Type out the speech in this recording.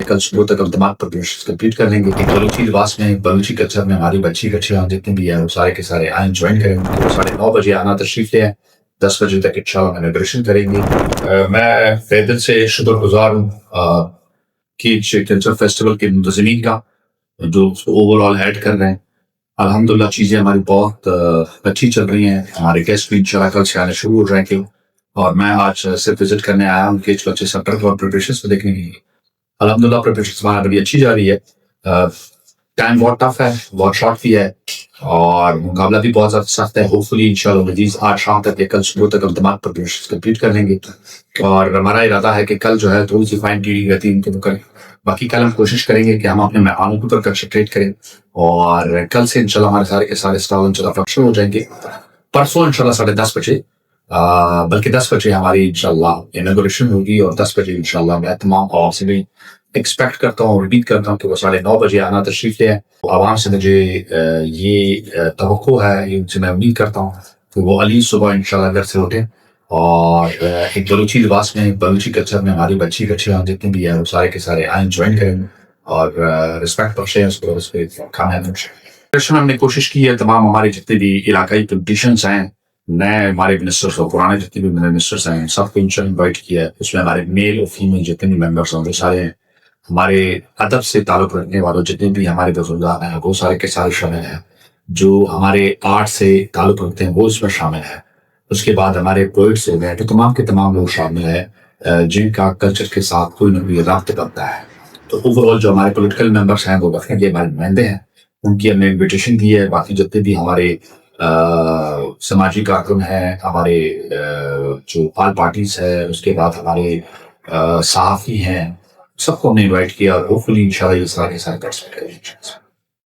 کل صبح تک ہم تمام پریپریشن کمپلیٹ کر لیں گے کہ بلوچی لباس میں بلوچی کلچر میں ہماری بچی کچے جتنے بھی ہیں وہ سارے کے سارے آئیں جوائن کریں گے. 9:30 بجے آنا تشریف لے آئیں. 10 بجے تک انشاءاللہ اناگوریشن کریں گے. میں تہ دل سے شکر گزار ہوں کیچ کلچر فیسٹیول کے منتظمین کا جو اس کو اوور آل ہیڈ کر رہے ہیں. الحمدللہ چیزیں ہماری بہت اچھی چل رہی ہیں. ہمارے گیسٹ بھی انشاءاللہ کل سے آنے شروع ہو جائیں گے اور میں آج صرف وزٹ کرنے آیا ہوں کیچ کلچر سینٹر کو اور پریپریشنس کو دیکھنے کے لیے. الحمدللہ پریپریشنس ہمارا بڑی اچھی جا رہی ہے. ٹائم بہت ٹف ہے, بہت شارٹ بھی ہے اور مقابلہ بھی بہت زیادہ سخت ہے. ہوپ فلی انشاءاللہ عزیز آج شام تک یا کل صبح تک ہم تمام پریپریشنس کمپلیٹ کر لیں گے اور ہمارا ارادہ ہے کہ کل جو ہے تھوڑی سی فائن ٹیوننگ رہتی ہے ان کے کریں. باقی کل ہم کوشش کریں گے کہ ہم اپنے مہمانوں کے اوپر کنسنٹریٹ کریں اور کل سے انشاءاللہ ہمارے سارے کے سارے اسٹال انشاءاللہ فنکشن ہو جائیں گے. پرسوں انشاءاللہ 10:30 بجے بلکہ 10 بجے ہماری انشاءاللہ اناگوریشن ہوگی اور 10 بجے انشاءاللہ میں تمام عوام سے بھی ایکسپیکٹ کرتا ہوں اور امید کرتا ہوں کہ وہ 9:30 بجے آنا تشریف لے آئیں. عوام سے مجھے یہ توقع ہے, ان سے میں امید کرتا ہوں کہ وہ علی صبح انشاءاللہ گھر سے اٹھیں اور ایک بلوچی لباس میں بلوچی کلچر میں ہماری بچی کچے جتنے بھی ہیں وہ سارے کے سارے آئیں جوائن کریں اور رسپیکٹ بخشیں اس کو, اس پہ کامیاب بخشیں. ہم نے کوشش کی ہے تمام ہمارے جتنے بھی علاقائی پولیٹیشنس ہیں, نئے ہمارے منسٹرس اور پرانے جتنے بھی منسٹرس ہیں, سب کو انشاءاللہ انوائٹ کیا ہے. اس میں ہمارے میل اور فیمیل جتنے بھی ممبرس ہیں وہ سارے ہیں. ہمارے ادب سے تعلق رکھنے والوں جتنے بھی ہمارے بزرگان ہیں وہ سارے کے سارے شامل ہیں. جو ہمارے آرٹ سے تعلق رکھتے ہیں وہ اس میں شامل ہیں. اس کے بعد ہمارے پوئٹس ہو گئے تو تمام کے تمام لوگ شامل ہیں جن کا کلچر کے ساتھ کوئی نہ کوئی رابطہ بنتا ہے. تو اوور آل جو ہمارے پولیٹیکل ممبرس ہیں وہ رکھیں گے, ہمارے نمائندے ہیں, ان کی ہم نے انویٹیشن دی ہے. باقی جتنے بھی ہمارے سماجی کارکن ہیں, ہمارے جو آل پارٹیز ہے, اس کے بعد ہمارے صحافی ہیں, سب کو ہم نے انوائٹ کیا اور ہوپ فلی انشاءاللہ یہ سارے پارٹیسپیٹ کریں.